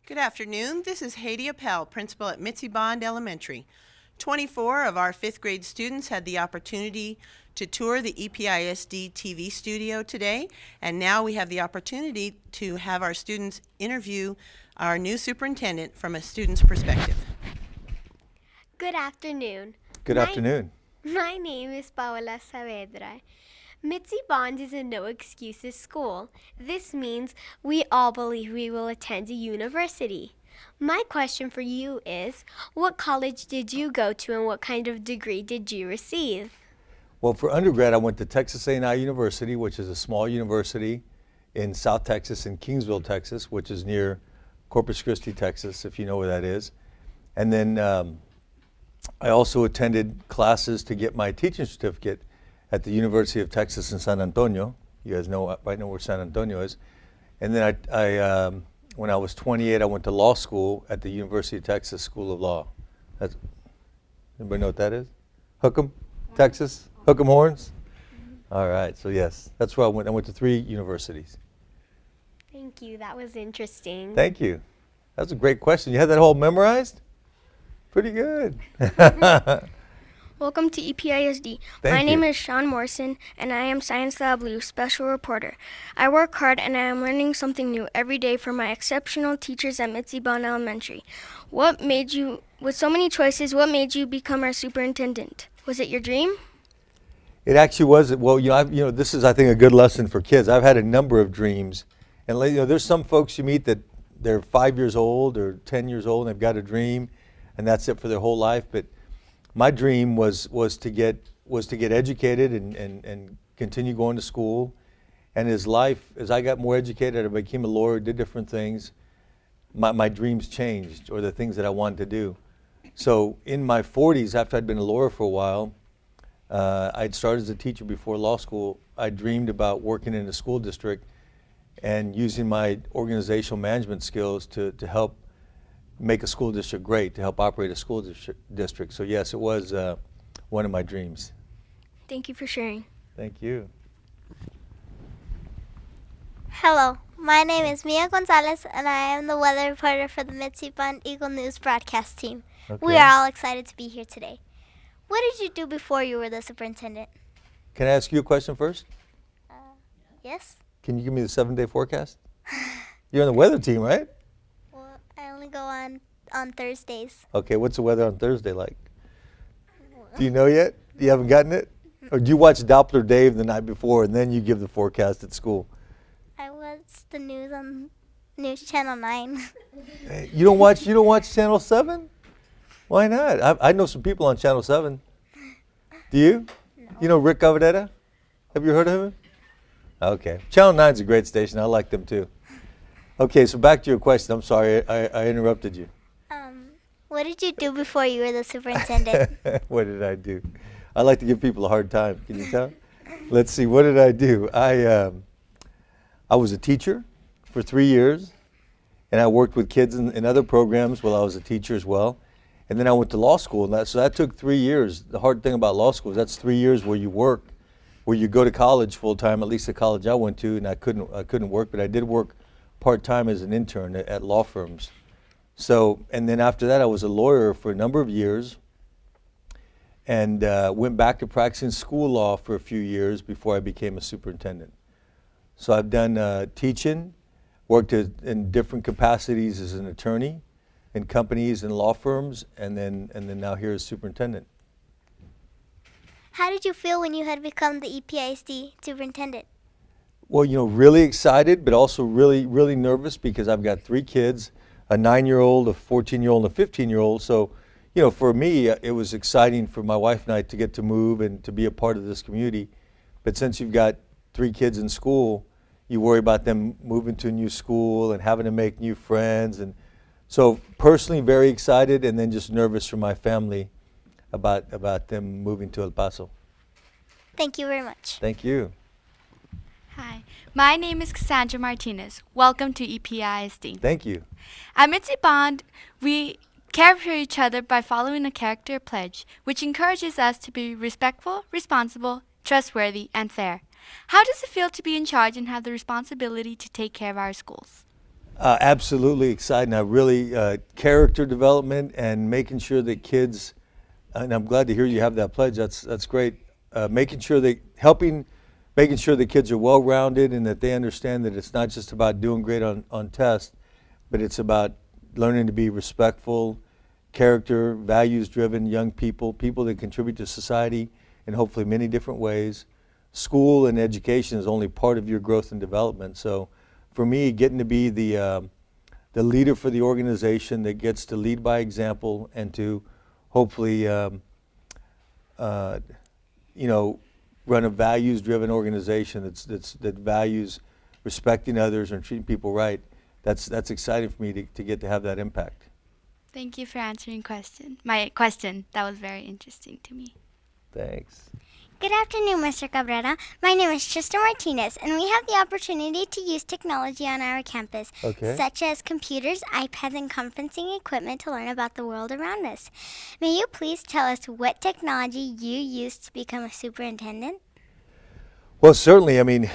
Good afternoon. This is Haidi Appel, principal at Mitzi Bond Elementary. 24 of our 5th grade students had the opportunity to tour the EPISD TV Studio today, and now we have the opportunity to have our students interview our new superintendent from a student's perspective. Good afternoon. Good afternoon. My name is Paola Saavedra. Mitzi Bond is a no excuses school. This means we all believe we will attend a university. My question for you is, what college did you go to and what kind of degree did you receive? Well, for undergrad, I went to Texas A&I University, which is a small university in South Texas, in Kingsville, Texas, which is near Corpus Christi, Texas, if you know where that is. And then I also attended classes to get my teaching certificate at the University of Texas in San Antonio. You guys know right now where San Antonio is. And then I when I was 28, I went to law school at the University of Texas School of Law. Anybody know what that is? Hook'em, Texas? Hook'em Horns? All right, so yes, that's where I went. I went to 3 universities. Thank you. That was interesting. Thank you. That was a great question. You had that whole memorized? Pretty good. Welcome to EPISD. My name is Shawn Morrison, and I am Science Lab Blue Special Reporter. I work hard, and I am learning something new every day from my exceptional teachers at Mitzi Bond Elementary. With so many choices, what made you become our superintendent? Was it your dream? It actually was. Well, this is, I think, a good lesson for kids. I've had a number of dreams, and there's some folks you meet that they're 5 years old or 10 years old, and they've got a dream, and that's it for their whole life. But my dream was to get educated and continue going to school. And as I got more educated, I became a lawyer, did different things. My dreams changed, or the things that I wanted to do. So in my 40s, after I'd been a lawyer for a while, I'd started as a teacher before law school. I dreamed about working in a school district and using my organizational management skills to help make a school district great, to help operate a school district. So yes, it was one of my dreams. Thank you for sharing. Thank you. Hello, my name is Mia Gonzalez, and I am the weather reporter for the Mitzi Bond Eagle News broadcast team. Okay. We are all excited to be here today. What did you do before you were the superintendent? Can I ask you a question first? Yes? Can you give me the 7-day forecast? You're on the weather team, right? Well, I only go on Thursdays. Okay, what's the weather on Thursday like? Do you know yet? You haven't gotten it? Or do you watch Doppler Dave the night before and then you give the forecast at school? I watch the news on News Channel 9. Hey, you don't watch Channel 7? Why not? I know some people on Channel 7. Do you? No. You know Rick Gavaretta? Have you heard of him? Okay. Channel 9's a great station. I like them too. Okay, so back to your question. I'm sorry, I interrupted you. What did you do before you were the superintendent? What did I do? I like to give people a hard time. Can you tell? Let's see. What did I do? I was a teacher for 3 years, and I worked with kids in other programs while I was a teacher as well. And then I went to law school, and so that took 3 years. The hard thing about law school is that's 3 years where you work, where you go to college full time. At least the college I went to, and I couldn't work, but I did work part time as an intern at law firms. So, and then after that, I was a lawyer for a number of years, and went back to practicing school law for a few years before I became a superintendent. So I've done teaching, worked in different capacities as an attorney in companies and law firms, and then now here as superintendent. How did you feel when you had become the EPISD superintendent? Well, really excited, but also really, really nervous because I've got 3 kids, a 9-year-old, a 14-year-old, and a 15-year-old. So, for me, it was exciting for my wife and I to get to move and to be a part of this community. But since you've got 3 kids in school, you worry about them moving to a new school and having to make new friends. And so personally, very excited, and then just nervous for my family about them moving to El Paso. Thank you very much. Thank you. Hi, my name is Cassandra Martinez. Welcome to EPISD. Thank you. At Mitzi Bond, we care for each other by following a character pledge, which encourages us to be respectful, responsible, trustworthy, and fair. How does it feel to be in charge and have the responsibility to take care of our schools? Absolutely exciting. I really character development and making sure that kids, and I'm glad to hear you have that pledge. That's great. Making sure that making sure that kids are well-rounded and that they understand that it's not just about doing great on tests, but it's about learning to be respectful, character, values-driven young people, people that contribute to society in hopefully many different ways. School and education is only part of your growth and development. So for me, getting to be the leader for the organization that gets to lead by example and to hopefully run a values-driven organization that values respecting others and treating people right, that's exciting for me to get to have that impact. Thank you for answering my question. That was very interesting to me. Thanks. Good afternoon, Mr. Cabrera. My name is Cassandra Martinez, and we have the opportunity to use technology on our campus, such as computers, iPads, and conferencing equipment to learn about the world around us. May you please tell us what technology you used to become a superintendent? Well, certainly. I mean,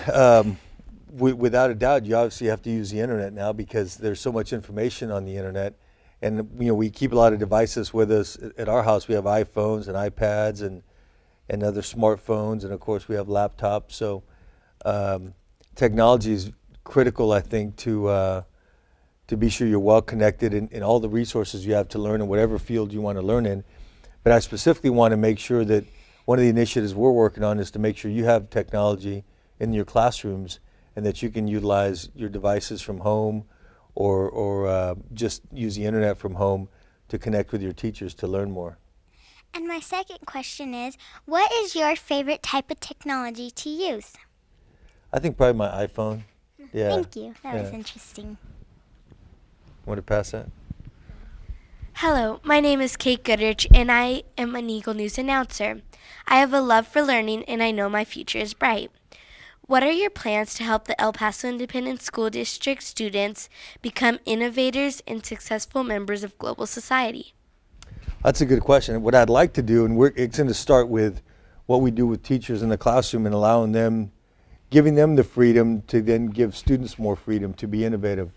without a doubt, you obviously have to use the internet now because there's so much information on the internet. And we keep a lot of devices with us. At our house, we have iPhones and iPads and other smartphones, and of course we have laptops. So technology is critical, I think, to be sure you're well connected in all the resources you have to learn in whatever field you want to learn in. But I specifically want to make sure that one of the initiatives we're working on is to make sure you have technology in your classrooms and that you can utilize your devices from home or just use the internet from home to connect with your teachers to learn more. And my second question is, what is your favorite type of technology to use? I think probably my iPhone. Yeah. Thank you. That was interesting. Want to pass that? Hello, my name is Kate Goodrich, and I am an Eagle News announcer. I have a love for learning, and I know my future is bright. What are your plans to help the El Paso Independent School District students become innovators and successful members of global society? That's a good question. What I'd like to do, and it's going to start with what we do with teachers in the classroom and allowing them, giving them the freedom to then give students more freedom to be innovative.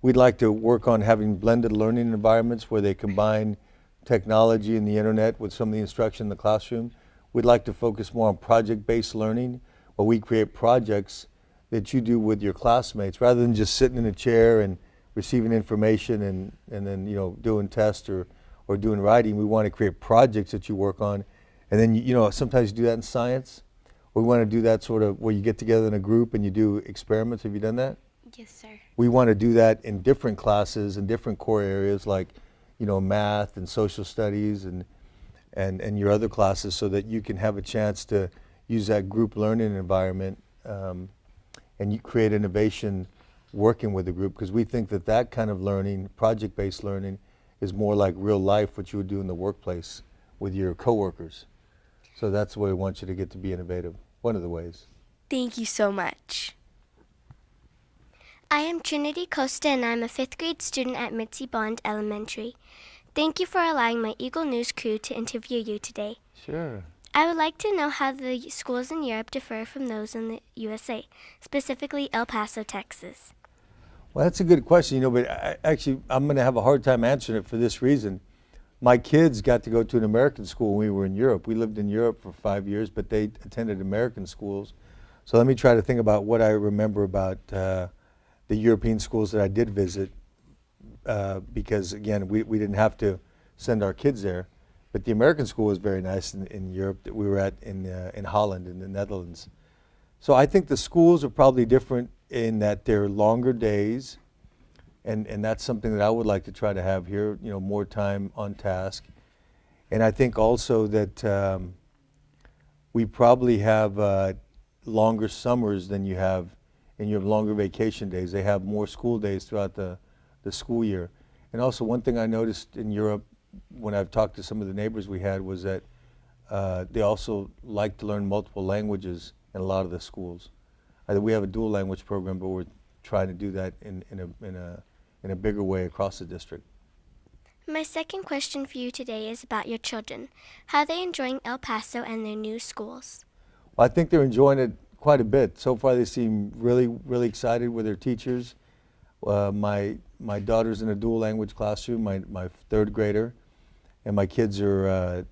We'd like to work on having blended learning environments where they combine technology and the internet with some of the instruction in the classroom. We'd like to focus more on project-based learning, where we create projects that you do with your classmates rather than just sitting in a chair and receiving information and then doing tests or doing writing. We want to create projects that you work on, and then sometimes you do that in science. We want to do that sort of where you get together in a group and you do experiments. Have you done that? Yes, sir. We want to do that in different classes and different core areas like math and social studies and your other classes, so that you can have a chance to use that group learning environment and you create innovation working with the group, because we think that kind of learning, project-based learning, is more like real life, what you would do in the workplace with your coworkers. So that's the way we want you to get to be innovative, one of the ways. Thank you so much. I am Trinity Costa, and I'm a 5th grade student at Mitzi Bond Elementary. Thank you for allowing my Eagle News crew to interview you today. Sure. I would like to know how the schools in Europe differ from those in the USA, specifically El Paso, Texas. Well, that's a good question, but I'm going to have a hard time answering it for this reason. My kids got to go to an American school when we were in Europe. We lived in Europe for 5 years, but they attended American schools. So let me try to think about what I remember about the European schools that I did visit, because, again, we didn't have to send our kids there. But the American school was very nice in Europe that we were at in Holland, in the Netherlands. So I think the schools are probably different in that they're longer days, and that's something that I would like to try to have here, more time on task. And I think also that we probably have longer summers than you have, and you have longer vacation days. They have more school days throughout the school year. And also one thing I noticed in Europe when I've talked to some of the neighbors we had was that they also like to learn multiple languages in a lot of the schools. We have a dual language program, but we're trying to do that in a bigger way across the district. My second question for you today is about your children. How are they enjoying El Paso and their new schools? Well, I think they're enjoying it quite a bit. So far they seem really, really excited with their teachers. My daughter's in a dual language classroom, my third grader, and my kids are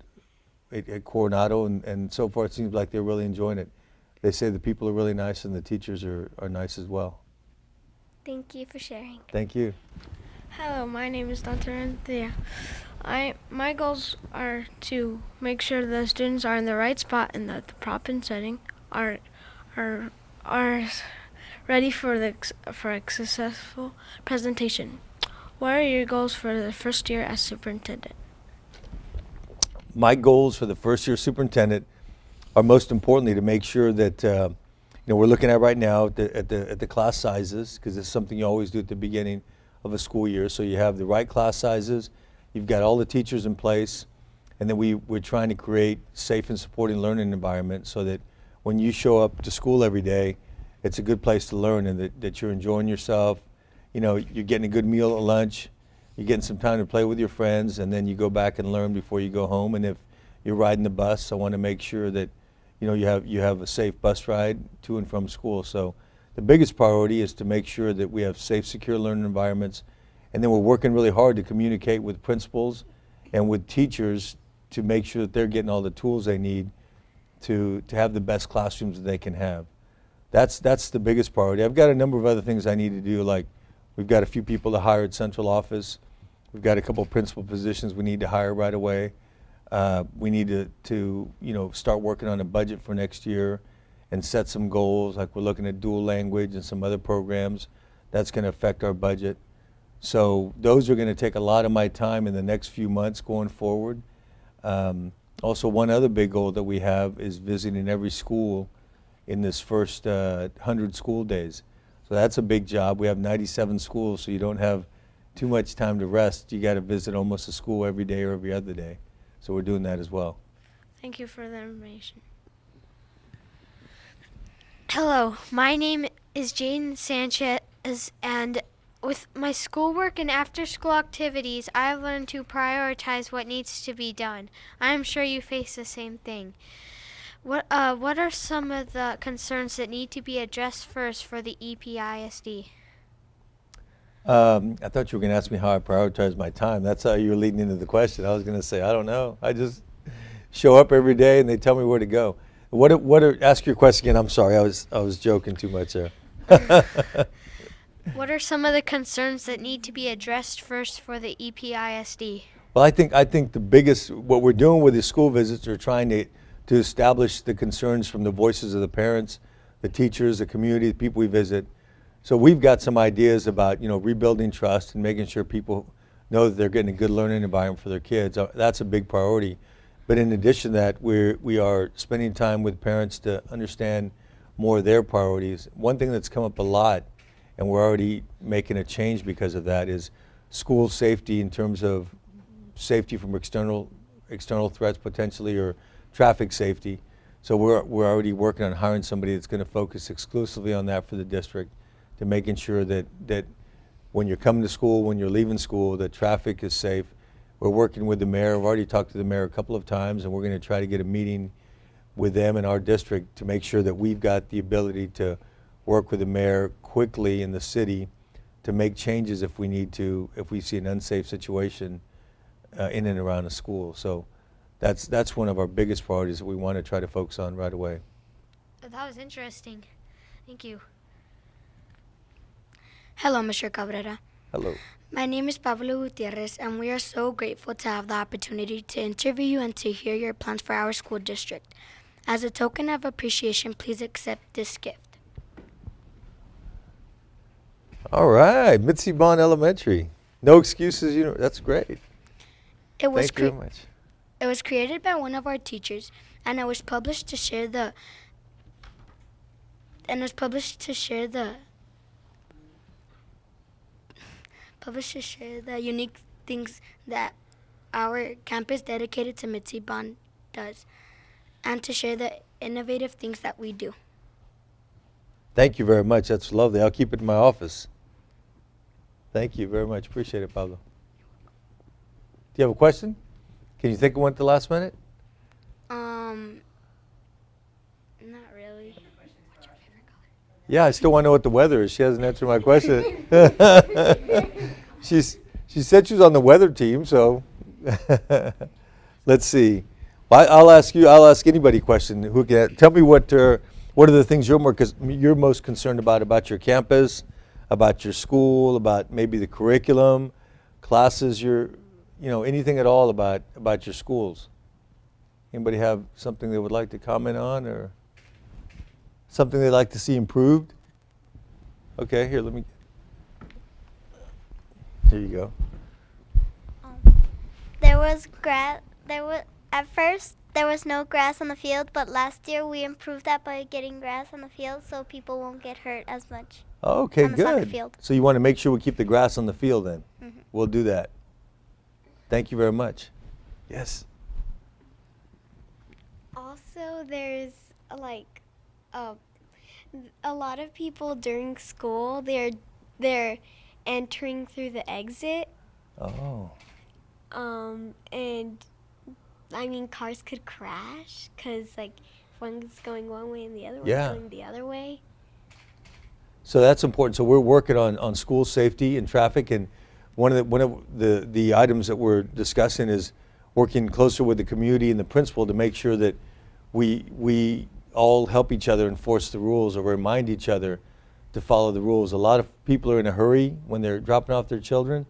at Coronado, and so far it seems like they're really enjoying it. They say the people are really nice and the teachers are nice as well. Thank you for sharing. Thank you. Hello, my name is Dr. Anthea. My goals are to make sure the students are in the right spot and that the prop and setting are ready for a successful presentation. What are your goals for the first year as superintendent? My goals for the first year superintendent are most importantly to make sure that we're looking at right now at the class sizes, because it's something you always do at the beginning of a school year. So you have the right class sizes, you've got all the teachers in place, and then we're trying to create safe and supporting learning environment so that when you show up to school every day, it's a good place to learn and that you're enjoying yourself. You're getting a good meal at lunch, you're getting some time to play with your friends, and then you go back and learn before you go home. And if you're riding the bus, I want to make sure that you have a safe bus ride to and from school. So the biggest priority is to make sure that we have safe, secure learning environments, and then we're working really hard to communicate with principals and with teachers to make sure that they're getting all the tools they need to have the best classrooms that they can have. That's the biggest priority. I've got a number of other things I need to do, like we've got a few people to hire at central office. We've got a couple of principal positions we need to hire right away. We need to start working on a budget for next year and set some goals, like we're looking at dual language and some other programs. That's going to affect our budget. So those are going to take a lot of my time in the next few months going forward. Also, one other big goal that we have is visiting every school in this first 100 school days. So that's a big job. We have 97 schools, so you don't have too much time to rest. You got to visit almost a school every day or every other day. So we're doing that as well. Thank you for the information. Hello, my name is Jaden Sanchez, and with my schoolwork and after-school activities, I have learned to prioritize what needs to be done. I am sure you face the same thing. What are some of the concerns that need to be addressed first for the EPISD? I thought you were going to ask me how I prioritize my time. That's how you were leading into the question. I was going to say, I don't know. I just show up every day and they tell me where to go. Ask your question again. I'm sorry. I was joking too much there. What are some of the concerns that need to be addressed first for the EPISD? Well, I think the biggest, what we're doing with the school visits are trying to establish the concerns from the voices of the parents, the teachers, the community, the people we visit. So we've got some ideas about, rebuilding trust and making sure people know that they're getting a good learning environment for their kids. That's a big priority. But in addition to that, we are spending time with parents to understand more of their priorities. One thing that's come up a lot, and we're already making a change because of that, is school safety in terms of safety from external threats potentially, or traffic safety. So we're already working on hiring somebody that's going to focus exclusively on that for the district, to making sure that when you're coming to school, when you're leaving school, that traffic is safe. We're working with the mayor. I've already talked to the mayor a couple of times, and we're going to try to get a meeting with them in our district to make sure that we've got the ability to work with the mayor quickly in the city to make changes if we need to, if we see an unsafe situation in and around a school. So that's one of our biggest priorities that we want to try to focus on right away. That was interesting. Thank you. Hello, Mr. Cabrera. Hello. My name is Pablo Gutierrez, and we are so grateful to have the opportunity to interview you and to hear your plans for our school district. As a token of appreciation, please accept this gift. All right, Mitzi Bond Elementary. No excuses, that's great. Thank you very much. It was created by one of our teachers, and it was published to share the unique things that our campus dedicated to Mitzi Bond does, and to share the innovative things that we do. Thank you very much. That's lovely. I'll keep it in my office. Thank you very much. Appreciate it, Pablo. Do you have a question? Can you think of one at the last minute? Not really. What's your favorite color? Yeah, I still want to know what the weather is. She hasn't answered my question. She said she was on the weather team, so let's see. Well, I'll ask you. I'll ask anybody a question. Who can tell me what are the things you're most concerned about your campus, about your school, about maybe the curriculum, classes. Anything at all about your schools. Anybody have something they would like to comment on, or something they'd like to see improved? Okay, here, here you go. There was grass. At first there was no grass on the field, but last year we improved that by getting grass on the field, so people won't get hurt as much. Okay, on the soccer good. field. So you want to make sure we keep the grass on the field then? Mm-hmm. We'll do that. Thank you very much. Yes. Also, there's like a lot of people during school. They're entering through the exit. Oh. And I mean, cars could crash because like one's going one way and the other one's going the other way. So that's important. So we're working on school safety and traffic, and one of the items that we're discussing is working closer with the community and the principal to make sure that we all help each other enforce the rules or remind each other to follow the rules. A lot of people are in a hurry when they're dropping off their children.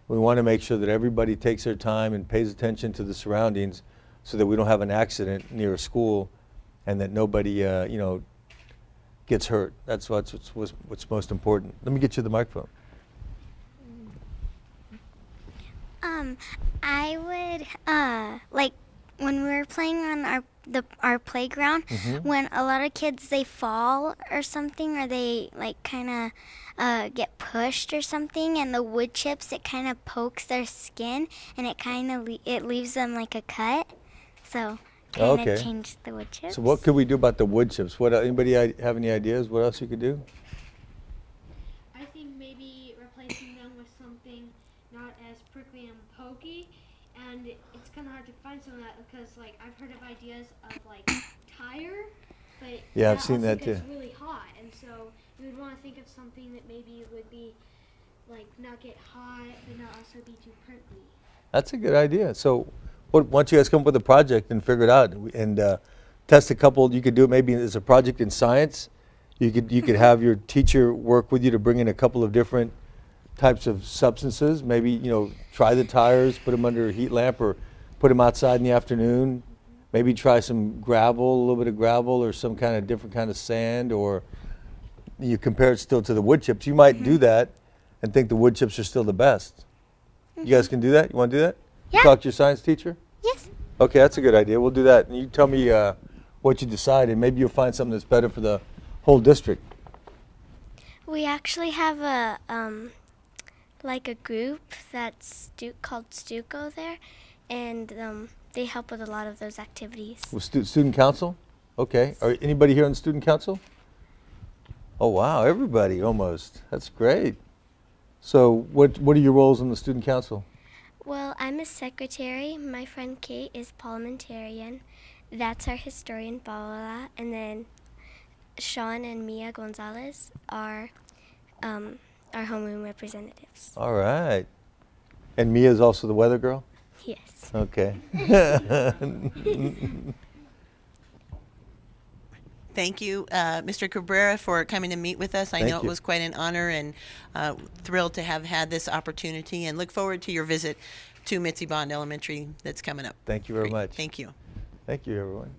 We want to make sure that everybody takes their time and pays attention to the surroundings so that we don't have an accident near a school and that nobody gets hurt. That's what's most important. Let me get you the microphone. I would like when we were playing on our playground, when a lot of kids they fall or something, or they like kind of get pushed or something, and the wood chips, it kind of pokes their skin and it kind of it leaves them like a cut. So kind of change the wood chips. So what could we do about the wood chips? Anybody have any ideas? What else you could do? I think maybe replacing them with something not as prickly and pokey. And it's kind of hard to find some of that because, like, I've heard of ideas of like tire, but Yeah, I've seen that also too. gets really hot, and so you would want to think of something that maybe would be like not get hot, but not also be too prickly. That's a good idea. So why don't you guys come up with a project and figure it out and test a couple. You could do it maybe as a project in science. You could have your teacher work with you to bring in a couple of different types of substances. Maybe try the tires, put them under a heat lamp, or put them outside in the afternoon. Maybe try some gravel, a little bit of gravel, or some kind of different kind of sand, or you compare it still to the wood chips. You might do that and think the wood chips are still the best. You guys can do that? You want to do that? Yeah. Talk to your science teacher? Yes. Okay, that's a good idea. We'll do that. And you tell me what you decide, and maybe you'll find something that's better for the whole district. We actually have a a group that's called Stuco there, and they help with a lot of those activities. With student council? Okay. Are anybody here on the student council? Oh wow, everybody almost. That's great. So what are your roles in the student council? Well, I'm a secretary. My friend Kate is parliamentarian. That's our historian, Paola. And then Shawn and Mia Gonzalez are our homeroom representatives. All right. And Mia is also the weather girl? Yes. Okay. Thank you, Mr. Cabrera, for coming to meet with us. I know it was quite an honor, and thrilled to have had this opportunity, and look forward to your visit to Mitzi Bond Elementary that's coming up. Thank you very much. Thank you. Thank you, everyone.